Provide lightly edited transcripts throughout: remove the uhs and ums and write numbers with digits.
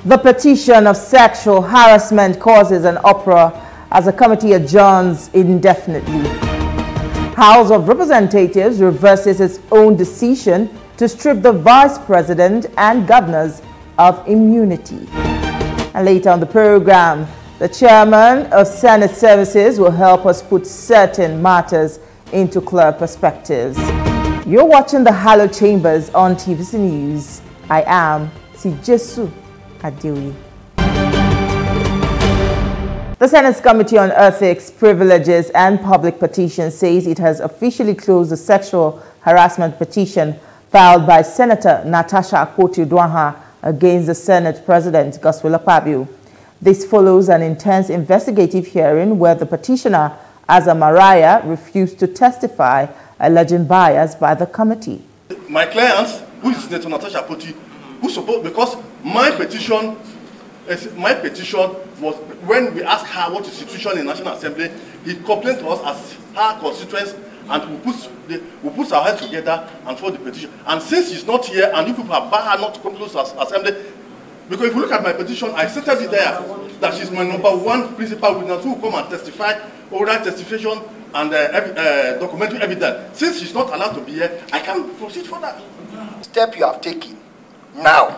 The petition of sexual harassment causes an uproar as the committee adjourns indefinitely. House of Representatives reverses its own decision to strip the Vice President and governors of immunity. And later on the program, the Chairman of Senate Services will help us put certain matters into clear perspectives. You're watching the Hallowed Chambers on TVC News. I am Sijesu Adewi. The Senate's Committee on Ethics, Privileges and Public Petitions says it has officially closed the sexual harassment petition filed by Senator Natasha Akpoti-Uduaghan against the Senate President Godswill Akpabio. This follows an intense investigative hearing where the petitioner, Asa Mariah, refused to testify, alleging bias by the committee. My client, who is Senator Natasha Akpoti, who supposed, because my petition was, when we asked her what is the situation in National Assembly, he complained to us as her constituents, and we put our heads together and fought the petition. And since she's not here, and you people have barred her not to come close to Assembly, because if you look at my petition, I stated it there that she's my #1 principal witness who will come and testify, oral testification, and documentary evidence. Since she's not allowed to be here, I can't proceed further. The step you have taken now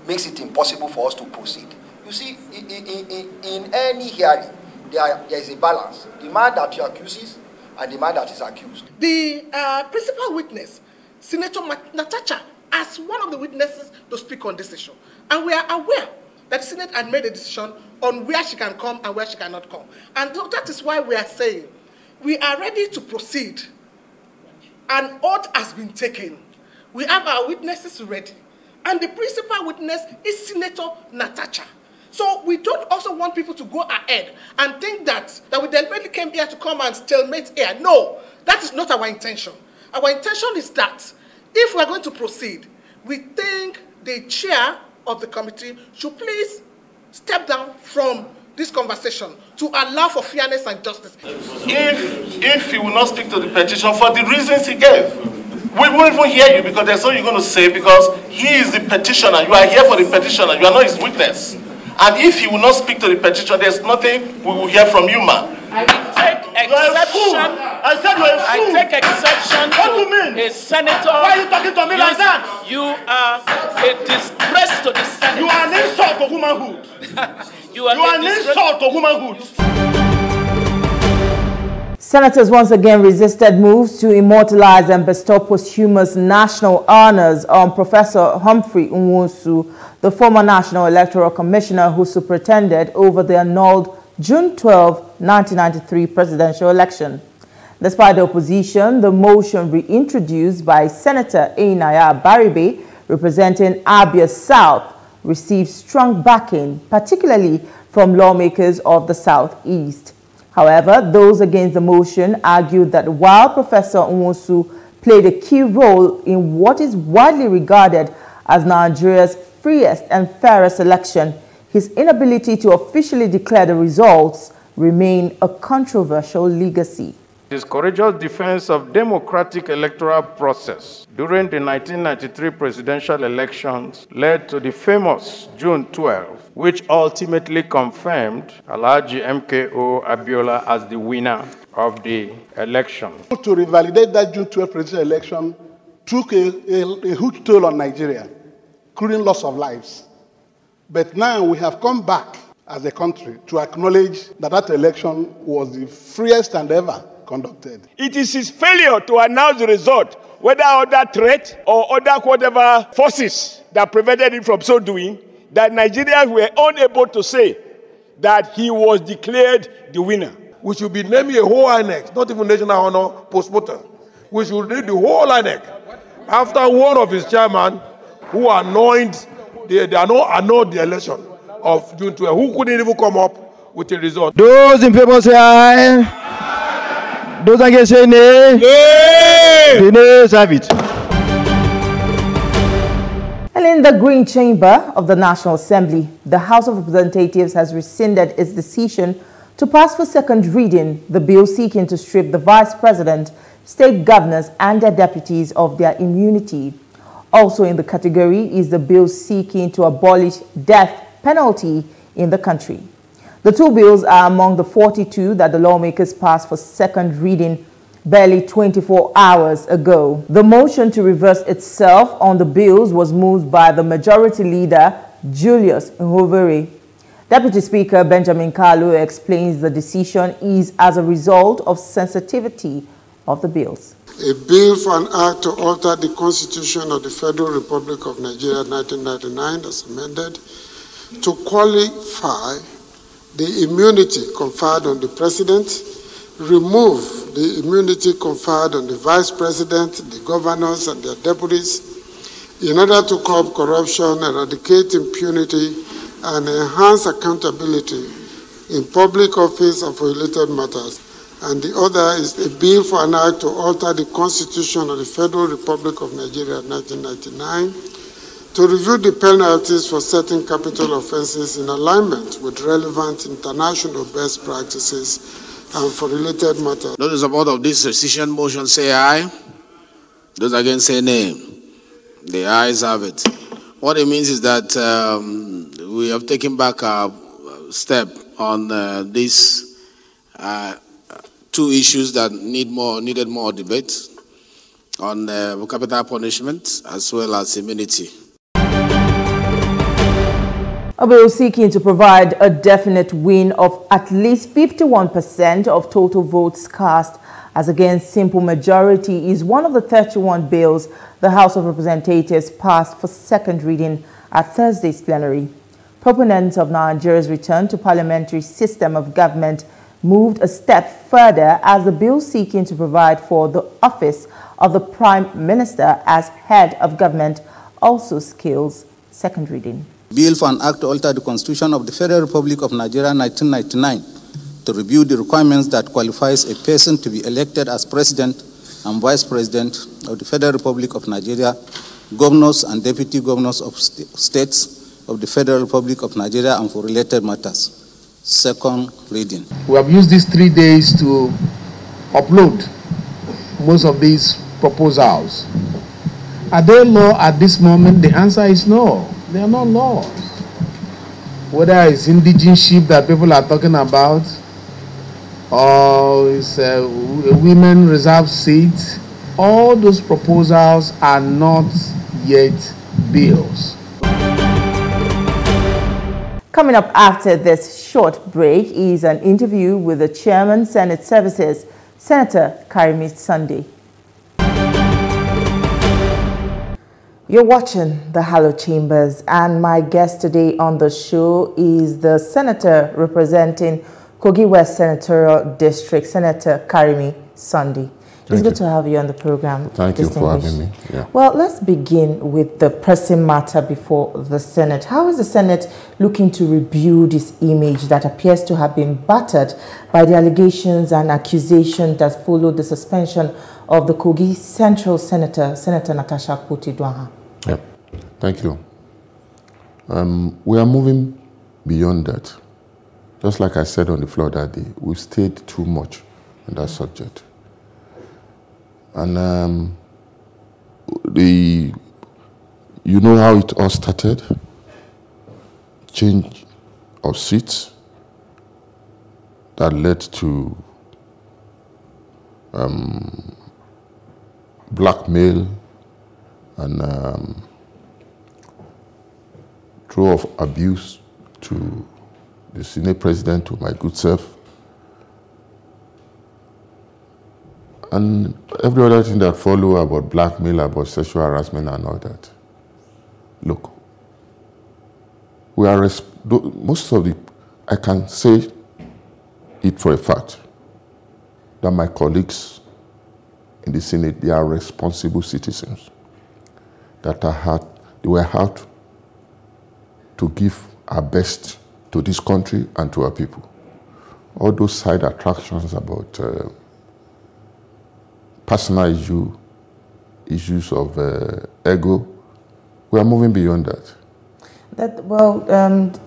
makes it impossible for us to proceed. You see, in any hearing, there is a balance. The man that you accuses and the man that is accused. The principal witness, Senator Natasha, as one of the witnesses to speak on this issue. And we are aware that the Senate had made a decision on where she can come and where she cannot come. And that is why we are saying we are ready to proceed. An oath has been taken. We have our witnesses ready. And the principal witness is Senator Natasha. So we don't also want people to go ahead and think that we deliberately came here to come and stalemate here. No, that is not our intention. Our intention is that if we are going to proceed, we think the chair of the committee should please step down from this conversation to allow for fairness and justice. If he will not speak to the petition for the reasons he gave, we won't even hear you, because there's something you're going to say, because he is the petitioner. You are here for the petitioner. You are not his witness. And if he will not speak to the petition, there's nothing we will hear from you, man. I take exception. I said you're a fool. I take exception to a senator. Why are you talking to me like that? You are a disgrace to the Senate. You are an insult to womanhood. You are an insult to womanhood. Senators once again resisted moves to immortalize and bestow posthumous national honors on Professor Humphrey Nwosu, the former National Electoral Commissioner who superintended over the annulled June 12, 1993 presidential election. Despite the opposition, the motion reintroduced by Senator Einaya Baribe, representing Abia South, received strong backing, particularly from lawmakers of the Southeast. However, those against the motion argued that while Professor Nwosu played a key role in what is widely regarded as Nigeria's freest and fairest election, his inability to officially declare the results remain a controversial legacy. His courageous defense of democratic electoral process during the 1993 presidential elections led to the famous June 12, which ultimately confirmed Alhaji MKO Abiola as the winner of the election. To revalidate that June 12 presidential election took a huge toll on Nigeria, including loss of lives. But now we have come back as a country to acknowledge that that election was the freest and ever conducted. It is his failure to announce the result, whether other threat or other whatever forces that prevented him from so doing, that Nigerians were unable to say that he was declared the winner. We should be naming a whole INEC, not even national honor post-mortem. We should need the whole INEC. After one of his chairman who annoyed the election of June 12, who couldn't even come up with a result. Those in favor say aye. Those against say nay. Nay. The nays have it. And in the Green Chamber of the National Assembly, the House of Representatives has rescinded its decision to pass for second reading the bill seeking to strip the Vice President, state governors and their deputies of their immunity. Also in the category is the bill seeking to abolish death penalty in the country. The two bills are among the 42 that the lawmakers passed for second reading barely 24 hours ago. The motion to reverse itself on the bills was moved by the Majority Leader, Julius Nhovere. Deputy Speaker Benjamin Kalu explains the decision is as a result of sensitivity of the bills. A bill for an act to alter the Constitution of the Federal Republic of Nigeria 1999 as amended to qualify the immunity conferred on the President, remove the immunity conferred on the Vice President, the governors and their deputies, in order to curb corruption, eradicate impunity, and enhance accountability in public office and for related matters. And the other is a bill for an act to alter the Constitution of the Federal Republic of Nigeria 1999 to review the penalties for certain capital offenses in alignment with relevant international best practices and for related matters. Those in support of this rescission motion say aye. Those against say nay. The ayes have it. What it means is that we have taken back a step on these two issues that needed more debate on capital punishment as well as immunity. A bill seeking to provide a definite win of at least 51% of total votes cast as against simple majority is one of the 31 bills the House of Representatives passed for second reading at Thursday's plenary. Proponents of Nigeria's return to parliamentary system of government moved a step further as the bill seeking to provide for the office of the Prime Minister as head of government also scales second reading. Bill for an act to alter the Constitution of the Federal Republic of Nigeria 1999 to review the requirements that qualifies a person to be elected as President and Vice President of the Federal Republic of Nigeria, governors and deputy governors of states of the Federal Republic of Nigeria and for related matters. Second reading. We have used these 3 days to upload most of these proposals. Are they law at this moment? The answer is no. They are not laws. Whether it's indigenous sheep that people are talking about, or it's a women reserve seat, all those proposals are not yet bills. Coming up after this short break is an interview with the Chairman, Senate Services, Senator Karimi Sunday. You're watching the Hallowed Chambers, and my guest today on the show is the senator representing Kogi West Senatorial District, Senator Karimi Sunday. It's good to have you on the program. Thank you for having me. Yeah. Well, let's begin with the pressing matter before the Senate. How is the Senate looking to rebuild its image that appears to have been battered by the allegations and accusations that followed the suspension of the Kogi Central Senator, Senator Natasha Akpoti-Aduaghan? Yeah, thank you. We are moving beyond that. Just like I said on the floor that day, we've stayed too much on that subject. And you know how it all started? Change of seats that led to blackmail and throw of abuse to the Senate President, to my good self, and every other thing that follow about blackmail, about sexual harassment and all that. Look, we are most of the, I can say it for a fact, that my colleagues in the Senate, they are responsible citizens that they were out to give our best to this country and to our people. All those side attractions about personal issues of ego, we are moving beyond that.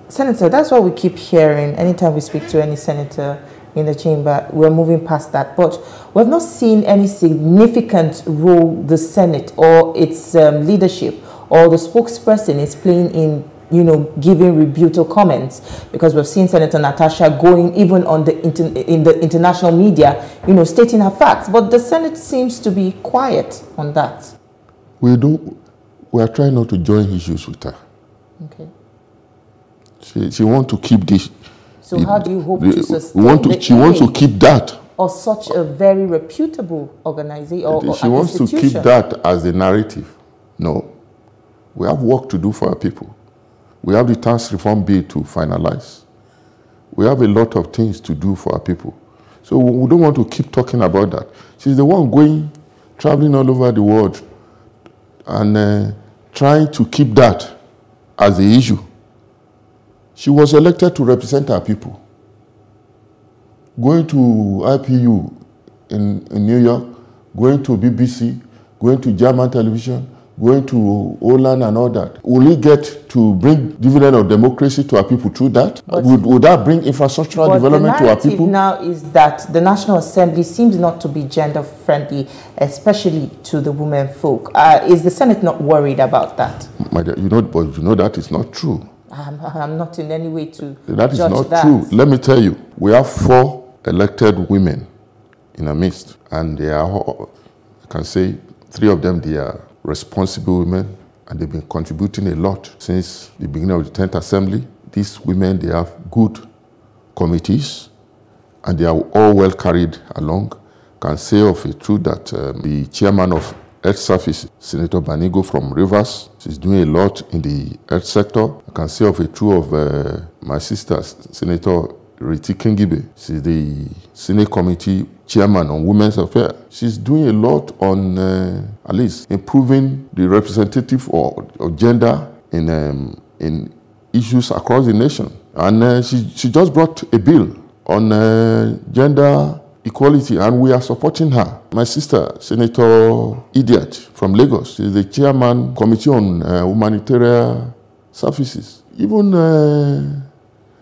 Senator, that's what we keep hearing anytime we speak to any senator in the chamber. We're moving past that. But we've not seen any significant role the Senate or its leadership or the spokesperson is playing in, you know, giving rebuttal comments, because we've seen Senator Natasha going even on the in the international media, you know, stating her facts. But the Senate seems to be quiet on that. We are trying not to join issues with her. Okay. She wants to keep this. So how do you hope to sustain she wants to keep that. Or such a very reputable organization or she wants to keep that as the narrative. No. We have work to do for our people. We have the tax reform bill to finalize. We have a lot of things to do for our people. So we don't want to keep talking about that. She's the one traveling all over the world and trying to keep that as the issue. She was elected to represent our people. Going to IPU in New York, going to BBC, going to German television, going to Holland and all that. Will we get to bring dividend of democracy to our people through that? Would that bring infrastructural development to our people? The narrative now is that the National Assembly seems not to be gender-friendly, especially to the women folk. Is the Senate not worried about that? My dear, you know that is not true. I'm not in any way to That is judge not that. true. Let me tell you, we have 4 elected women in our midst, and they are, I can say, 3 of them, they are responsible women, and they've been contributing a lot since the beginning of the 10th Assembly. These women, they have good committees, and they are all well carried along. I can say of a truth that the chairman of Health Service, Senator Banigo from Rivers, she's doing a lot in the health sector. I can say of a truth of my sister, Senator Riti Kingibe. She's the Senate Committee Chairman on Women's Affairs. She's doing a lot on, at least, improving the representative of gender in issues across the nation. And she just brought a bill on gender equality, and we are supporting her. My sister, Senator Idiot from Lagos, she's the Chairman Committee on Humanitarian Services. Even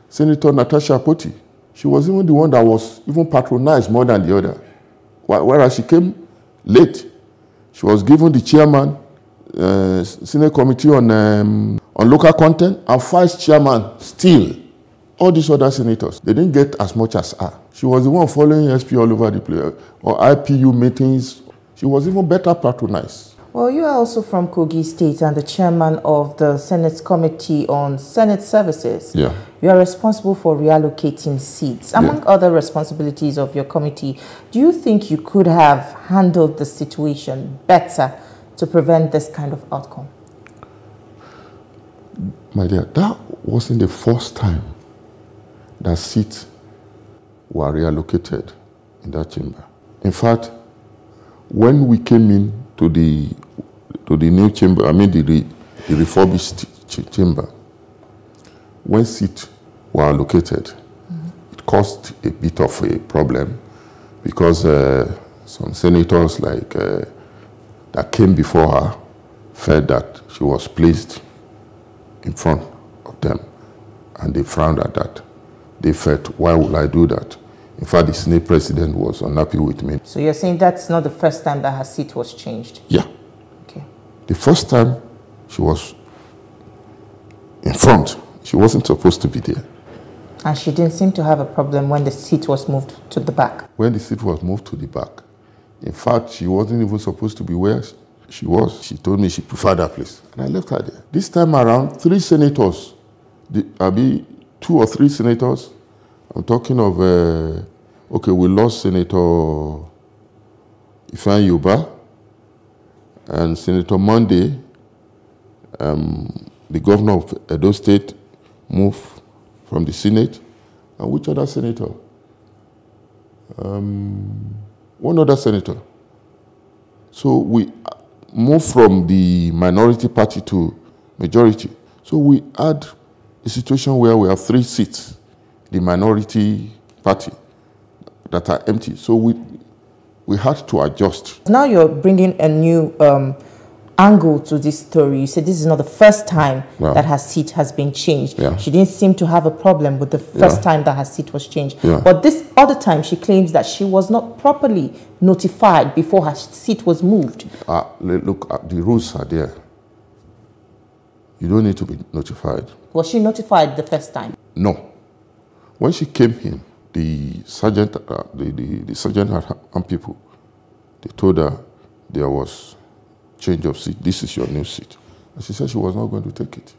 Senator Natasha Poti, she was even the one that was even patronized more than the other. Whereas she came late, she was given the chairman, Senate Committee on Local Content, and Vice Chairman still. All these other senators, they didn't get as much as her. She was the one following SP all over the place, or IPU meetings. She was even better patronized. Well, you are also from Kogi State and the chairman of the Senate's Committee on Senate Services. Yeah. You are responsible for reallocating seats. Among other responsibilities of your committee, do you think you could have handled the situation better to prevent this kind of outcome? My dear, that wasn't the first time that seats were reallocated in that chamber. In fact, when we came in to the new chamber, I mean the refurbished chamber, when seats were allocated, it caused a bit of a problem because some senators that came before her felt that she was placed in front of them, and they frowned at that. They felt, why would I do that? In fact, the Senate president was unhappy with me. So you're saying that's not the first time that her seat was changed? Yeah. Okay. The first time she was in front, she wasn't supposed to be there. And she didn't seem to have a problem when the seat was moved to the back? When the seat was moved to the back. In fact, she wasn't even supposed to be where she was. She told me she preferred that place. And I left her there. This time around, 3 senators, 2 or 3 senators. I'm talking of, okay, we lost Senator Ifeanyi Yuba and Senator Monday, the governor of Edo State, moved from the Senate. And which other senator? One other senator. So we moved from the minority party to majority. So we had a situation where we have 3 seats, the minority party, that are empty. So we had to adjust. Now you're bringing a new angle to this story. You said this is not the first time that her seat has been changed. She didn't seem to have a problem with the first time that her seat was changed. But this other time, she claims that she was not properly notified before her seat was moved. Look, the rules are there. You don't need to be notified. Was she notified the first time? No. When she came in, the sergeant, the sergeant had armed people. They told her there was change of seat. This is your new seat. And she said she was not going to take it.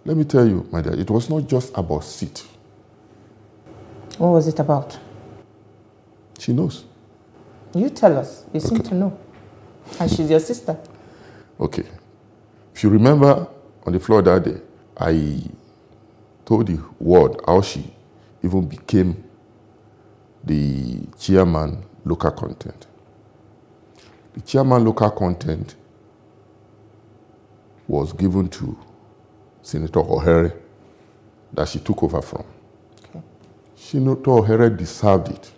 Let me tell you, my dear, it was not just about seat. What was it about? She knows. You tell us. You seem to know. And she's your sister. Okay. If you remember, on the floor that day, I told the world how she even became the chairman local content. The chairman local content was given to Senator Ohere that she took over from. Senator Ohere deserved it,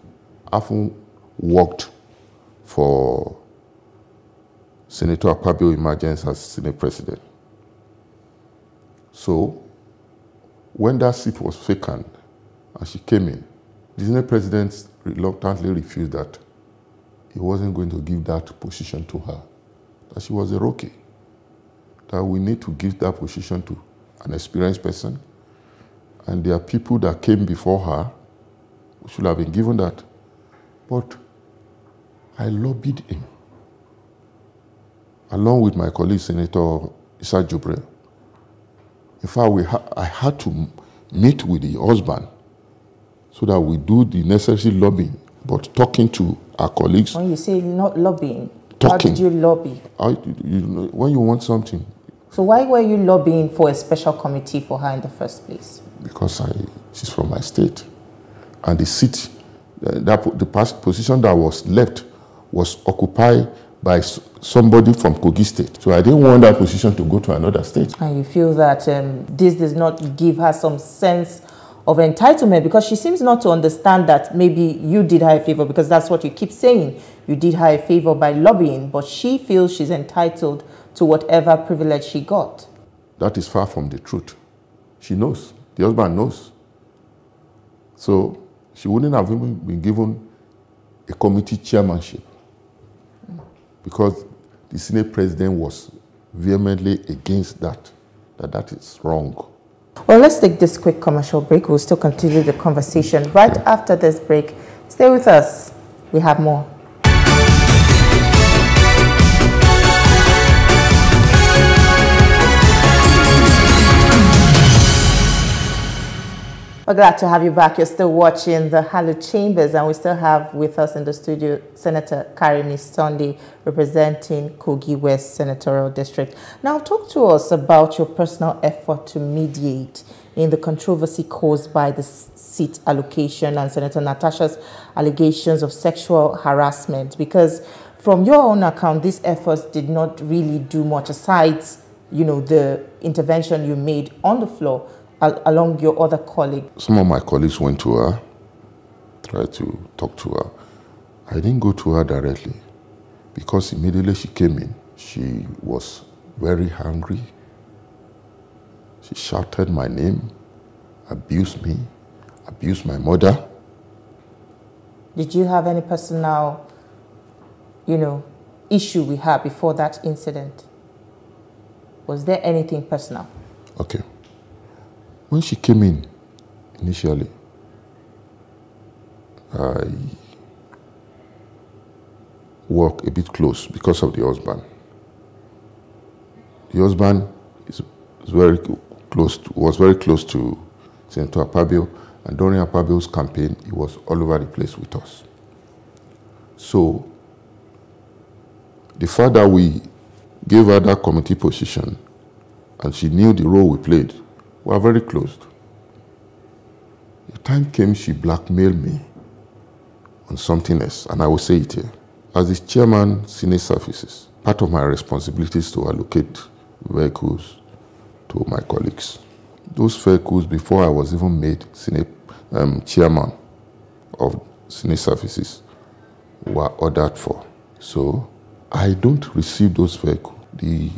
having worked for Senator Akpabio Emergence as Senate President. So, when that seat was vacant and she came in, the Senate President reluctantly refused that he wasn't going to give that position to her, that she was a rookie, that we need to give that position to an experienced person, and there are people that came before her who should have been given that. But I lobbied him, along with my colleague, Senator Issa Jubre. In fact, I had to meet with the husband so that we do the necessary lobbying, but talking to our colleagues. When you say not lobbying, talking. How did you lobby? When you want something. So why were you lobbying for a special committee for her in the first place? Because she's from my state. And the seat, the past position that was left was occupied by somebody from Kogi State. So I didn't want that position to go to another state. And you feel that this does not give her some sense of entitlement, because she seems not to understand that maybe you did her a favor, because that's what you keep saying. You did her a favor by lobbying, but she feels she's entitled to whatever privilege she got. That is far from the truth. She knows. The husband knows. So she wouldn't have even been given a committee chairmanship, because the Senate President was vehemently against that is wrong. Well, let's take this quick commercial break. We'll still continue the conversation right after this break. Stay with us. We have more. We're glad to have you back. You're still watching the Hallowed Chambers, and we still have with us in the studio Senator Karimi Sunday, representing Kogi West Senatorial District. Now, talk to us about your personal effort to mediate in the controversy caused by the seat allocation and Senator Natasha's allegations of sexual harassment, because from your own account, these efforts did not really do much aside, the intervention you made on the floor along your other colleagues. Some of my colleagues went to her, tried to talk to her. I didn't go to her directly, because immediately she came in, she was very angry. She shouted my name, abused me, abused my mother. Did you have any personal, issue with her before that incident? Was there anything personal? Okay. When she came in, initially, I worked a bit close because of the husband. The husband was very close to Senator Akpabio, and during Akpabio's campaign, he was all over the place with us. So, the fact that we gave her that committee position, and she knew the role we played, we were very close. The time came, she blackmailed me on something else, and I will say it here. As the chairman, Senate Services, part of my responsibility is to allocate vehicles to my colleagues. Those vehicles, before I was even made Senate chairman of Senate Services, were ordered for. So I don't receive those vehicles the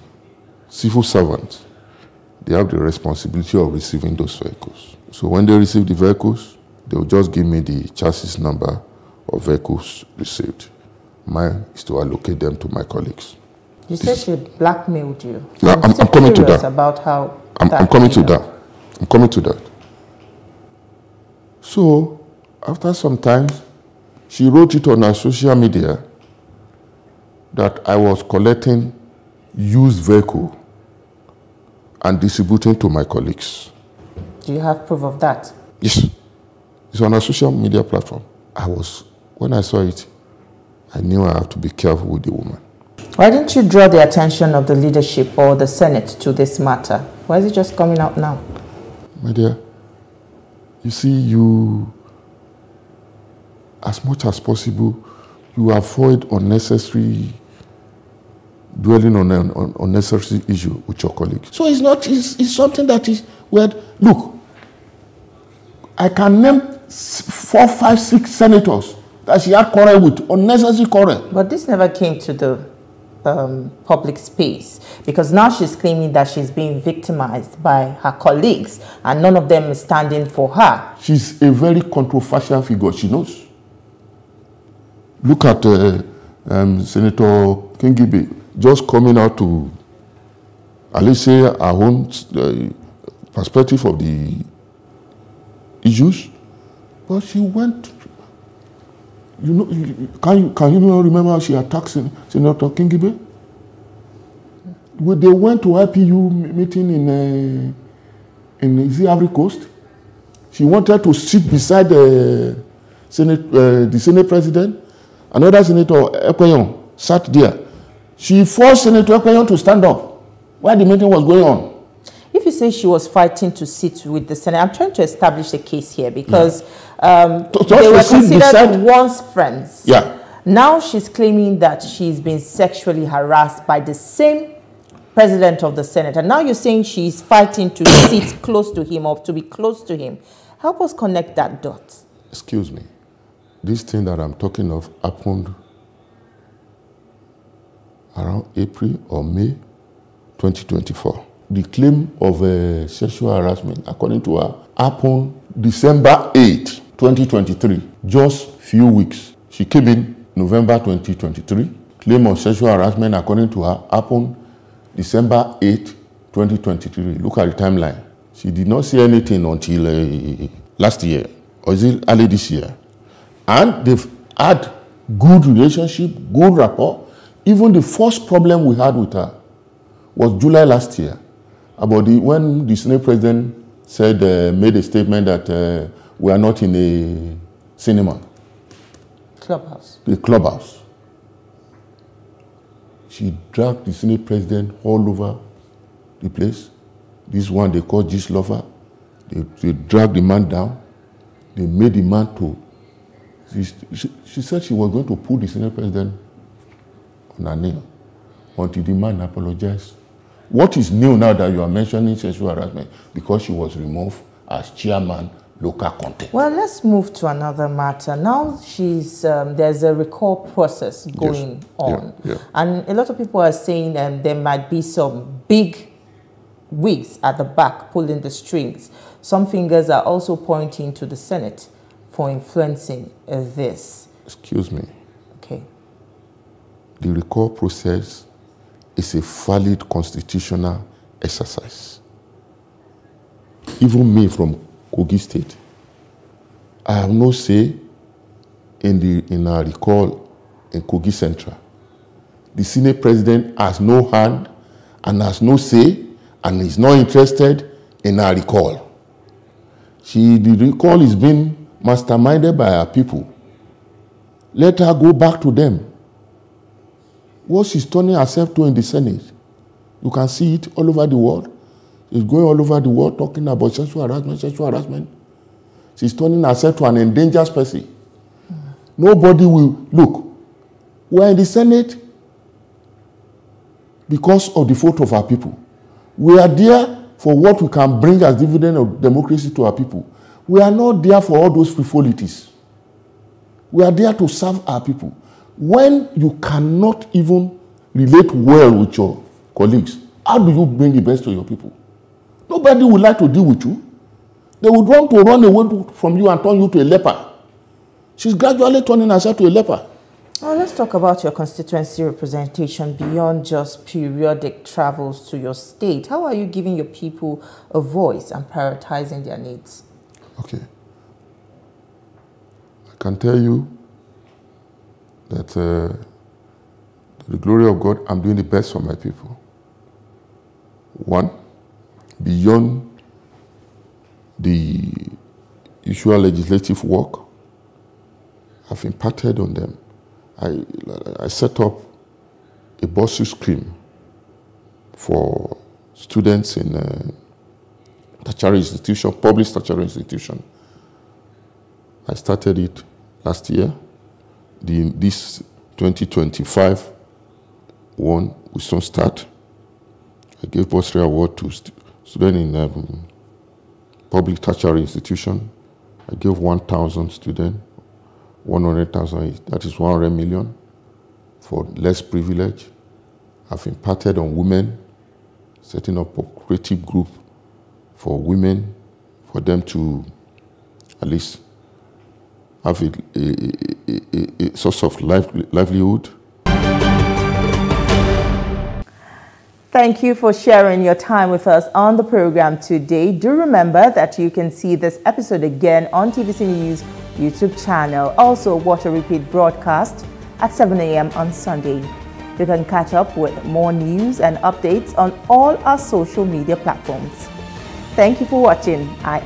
civil servants, they have the responsibility of receiving those vehicles. So when they receive the vehicles, they will just give me the chassis number of vehicles received. Mine is to allocate them to my colleagues. You said she blackmailed you. Yeah, I'm coming to that. About how I'm coming to that. I'm coming to that. So, after some time, she wrote it on her social media that I was collecting used vehicle and distributing to my colleagues. Do you have proof of that? Yes. It's on her social media platform. When I saw it, I knew I have to be careful with the woman. Why didn't you draw the attention of the leadership or the Senate to this matter? Why is it just coming out now? My dear, you see, as much as possible, you avoid unnecessary dwelling on an unnecessary issue with your colleagues. So it's something that is weird. Look, I can name 4, 5, 6 senators that she had quarrel with, unnecessary quarrel. But this never came to the public space, because now she's claiming that she's being victimized by her colleagues and none of them is standing for her. She's a very controversial figure, she knows. Look at Senator Kingibe just coming out to at least say her own perspective of the issues, but she went. You know, can you remember how she attacked Senator Kingibe? They went to IPU meeting in Ivory Coast. She wanted to sit beside the Senate president. Another Senator Ekweyon sat there. She forced Senator Ekweyon to stand up while the meeting was going on. If you say she was fighting to sit with the Senate, I'm trying to establish a case here because they were considered once friends. Yeah. Now she's claiming that she's been sexually harassed by the same president of the Senate. And now you're saying she's fighting to sit close to him or to be close to him. Help us connect that dot. Excuse me. This thing that I'm talking of happened around April or May 2024. The claim of sexual harassment, according to her, happened December 8, 2023. Just few weeks. She came in November 2023. Claim of sexual harassment, according to her, happened December 8, 2023. Look at the timeline. She did not say anything until last year, or is it early this year? And they've had good relationship, good rapport. Even the first problem we had with her was July last year, about when the Senate president said, made a statement that we are not in a cinema. Clubhouse. The clubhouse. She dragged the Senate president all over the place. This one they call Gist Lover. They dragged the man down. They made the man to. She said she was going to put the Senate president on her knee until the man apologized. What is new now that you are mentioning sexual harassment? Because she was removed as chairman, local content. Well, let's move to another matter. Now there's a recall process going on. Yeah. And a lot of people are saying there might be some big wigs at the back pulling the strings. Some fingers are also pointing to the Senate for influencing this. Excuse me. Okay. The recall process is a valid constitutional exercise. Even me from Kogi State, I have no say in our recall in Kogi Central. The Senate president has no hand and has no say and is not interested in our recall. The recall is being masterminded by our people. Let her go back to them. What she's turning herself to in the Senate, you can see it all over the world. She's going all over the world talking about sexual harassment. She's turning herself to an endangered species. Nobody will, look, we're in the Senate because of the vote of our people. We are there for what we can bring as dividend of democracy to our people. We are not there for all those frivolities. We are there to serve our people. When you cannot even relate well with your colleagues, how do you bring the best to your people? Nobody would like to deal with you. They would want to run away from you and turn you to a leper. She's gradually turning herself to a leper. Well, let's talk about your constituency representation beyond just periodic travels to your state. How are you giving your people a voice and prioritizing their needs? Okay. I can tell you that to the glory of God, I'm doing the best for my people. One, beyond the usual legislative work, I've imparted on them. I set up a bursary scheme for students in tertiary institution, public tertiary institution. I started it last year. This 2025 one will soon start. I gave bursary award to students in public tertiary institution. I gave 1,000 students, 100,000, that is 100 million for less privilege. I've imparted on women, setting up a creative group for women, for them to at least have a source of livelihood. Thank you for sharing your time with us on the program today. Do remember that you can see this episode again on TVC News YouTube channel. Also, watch a repeat broadcast at 7 a.m. on Sunday. You can catch up with more news and updates on all our social media platforms. Thank you for watching. I am